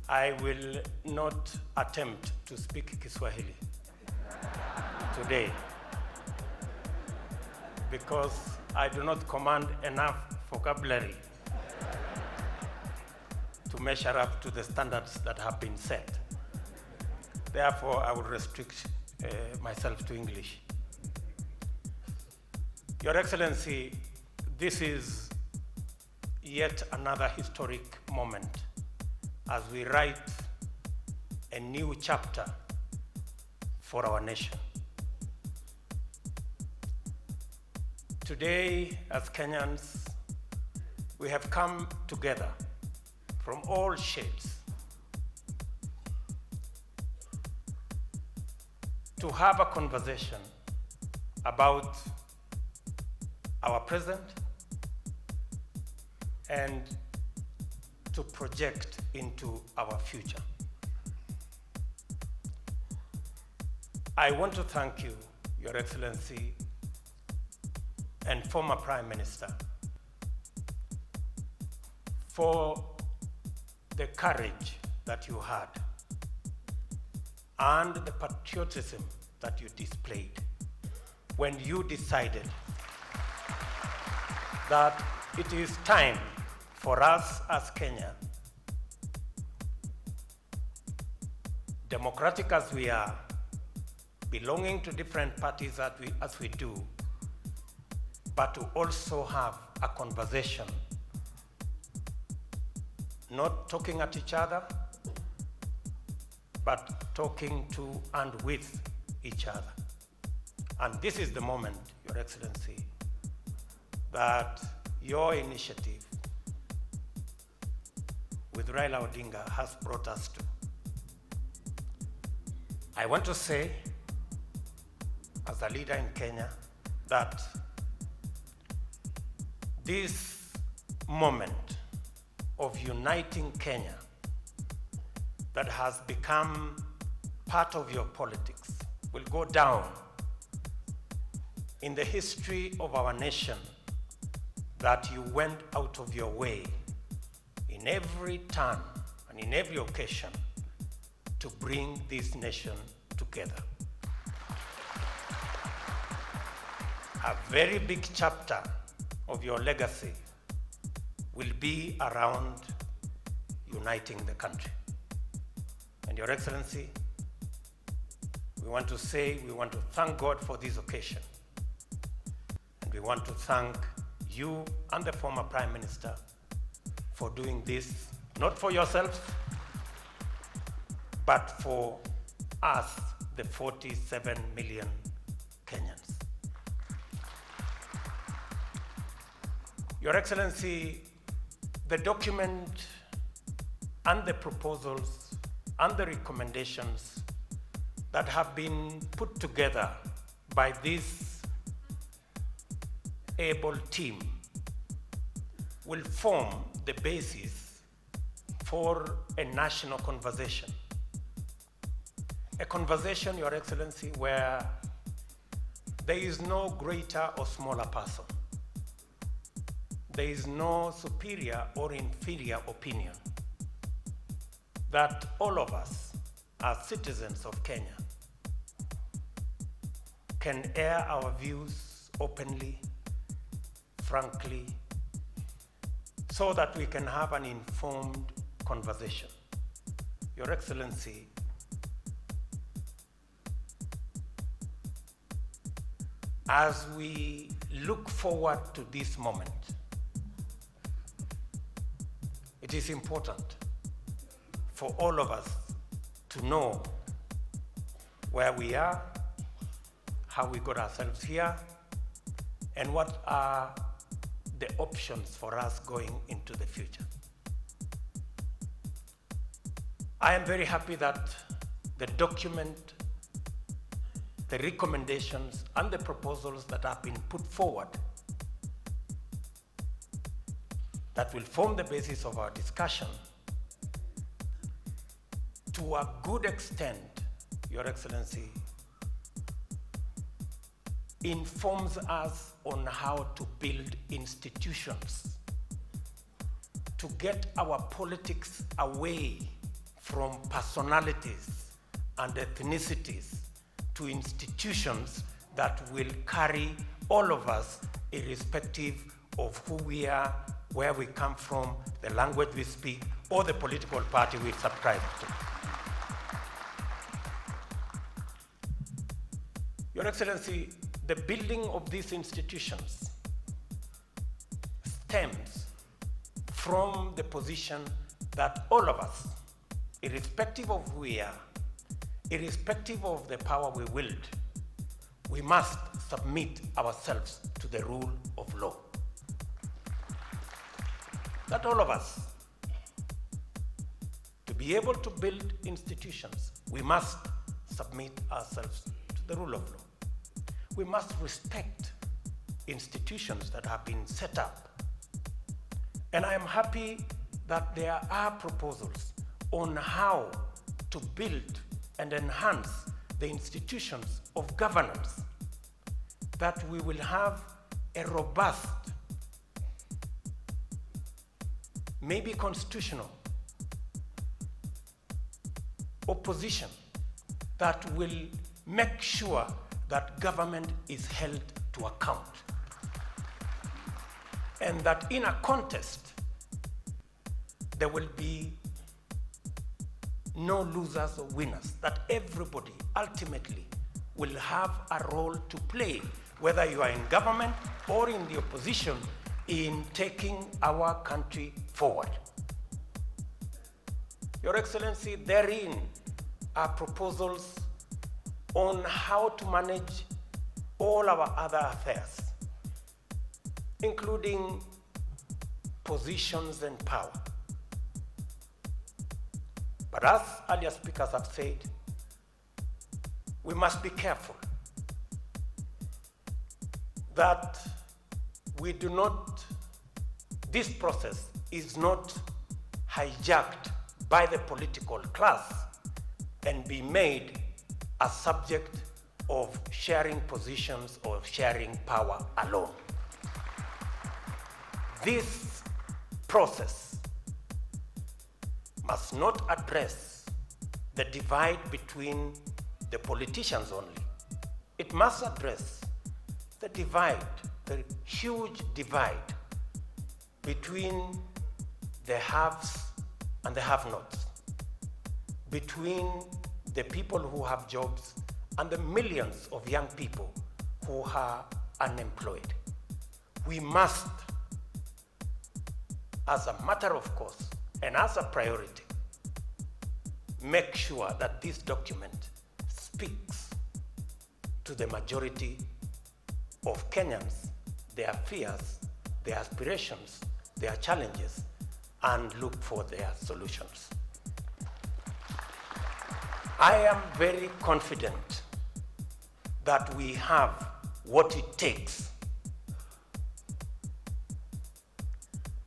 I will not attempt to speak Kiswahili today because I do not command enough vocabulary to measure up to the standards that have been set. Therefore, I will restrict myself to English. Your Excellency, this is yet another historic moment as we write a new chapter for our nation. Today, as Kenyans, we have come together from all shades to have a conversation about our present and to project into our future. I want to thank you, Your Excellency, and former Prime Minister, for the courage that you had and the patriotism that you displayed when you decided that it is time for us as Kenya, democratic as we are, belonging to different parties as we do, but to also have a conversation, not talking at each other, but talking to and with each other. And this is the moment, Your Excellency, that your initiative with Raila Odinga has brought us to. I want to say, as a leader in Kenya, that this moment of uniting Kenya that has become part of your politics will go down in the history of our nation, that you went out of your way in every turn and in every occasion to bring this nation together. A very big chapter of your legacy will be around uniting the country. And Your Excellency, we want to thank God for this occasion. And we want to thank you and the former Prime Minister for doing this, not for yourselves, but for us, the 47 million Kenyans. Your Excellency, the document and the proposals and the recommendations that have been put together by this able team will form the basis for a national conversation. A conversation, Your Excellency, where there is no greater or smaller person. There is no superior or inferior opinion. That all of us, as citizens of Kenya, can air our views openly, frankly, so that we can have an informed conversation. Your Excellency, as we look forward to this moment, it is important for all of us to know where we are, how we got ourselves here, and what are the options for us going into the future. I am very happy that the document, the recommendations, and the proposals that have been put forward that will form the basis of our discussion, to a good extent, Your Excellency, informs us on how to build institutions to get our politics away from personalities and ethnicities to institutions that will carry all of us, irrespective of who we are, where we come from, the language we speak, or the political party we subscribe to. Your Excellency, the building of these institutions stems from the position that all of us, irrespective of who we are, irrespective of the power we wield, we must submit ourselves to the rule of law. That all of us, to be able to build institutions, we must submit ourselves to the rule of law. We must respect institutions that have been set up. And I am happy that there are proposals on how to build and enhance the institutions of governance, that we will have a robust, maybe constitutional, opposition that will make sure that government is held to account. And that in a contest, there will be no losers or winners, that everybody ultimately will have a role to play, whether you are in government or in the opposition, in taking our country forward. Your Excellency, therein are proposals on how to manage all our other affairs, including positions and power. But as earlier speakers have said, we must be careful that we do not, this process is not hijacked by the political class and be made a subject of sharing positions or sharing power alone. This process must not address the divide between the politicians only. It must address the divide, the huge divide between the haves and the have-nots, between the people who have jobs and the millions of young people who are unemployed. We must, as a matter of course and as a priority, make sure that this document speaks to the majority of Kenyans, their fears, their aspirations, their challenges, and look for their solutions. I am very confident that we have what it takes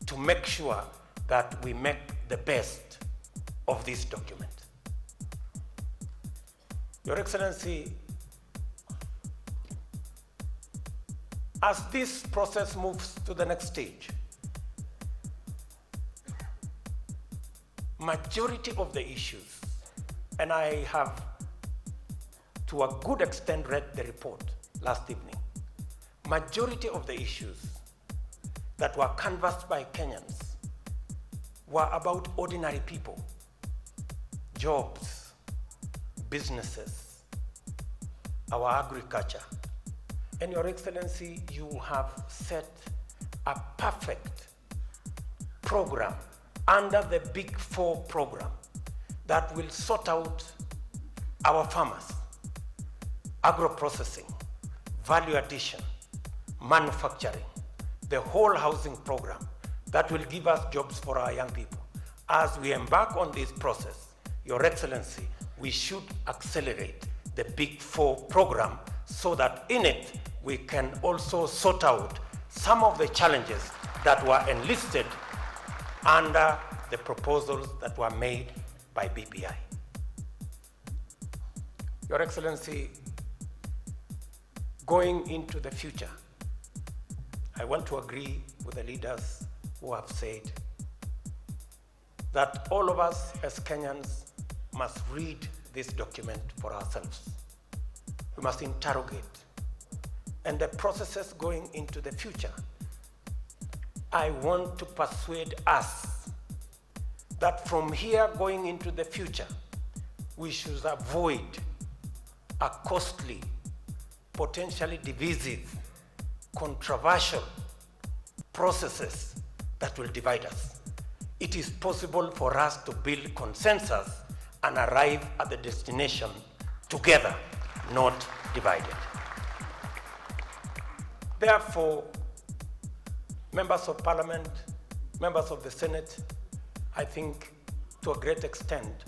to make sure that we make the best of this document. Your Excellency, as this process moves to the next stage, majority of the issues, and I have to a good extent read the report last evening, majority of the issues that were canvassed by Kenyans were about ordinary people, jobs, businesses, our agriculture. And Your Excellency, you have set a perfect program under the Big Four program that will sort out our farmers, agro-processing, value addition, manufacturing, the whole housing program that will give us jobs for our young people. As we embark on this process, Your Excellency, we should accelerate the Big Four program so that in it we can also sort out some of the challenges that were enlisted under the proposals that were made by BBI. Your Excellency, going into the future, I want to agree with the leaders who have said that all of us as Kenyans must read this document for ourselves. We must interrogate. And the processes going into the future, I want to persuade us that from here going into the future, we should avoid a costly, potentially divisive, controversial processes that will divide us. It is possible for us to build consensus and arrive at the destination together, not divided. Therefore, members of Parliament, members of the Senate, I think to a great extent,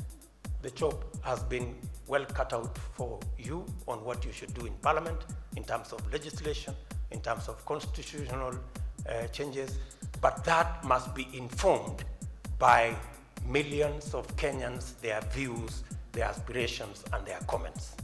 the job has been well cut out for you on what you should do in Parliament in terms of legislation, in terms of constitutional changes, but that must be informed by millions of Kenyans, their views, their aspirations, and their comments.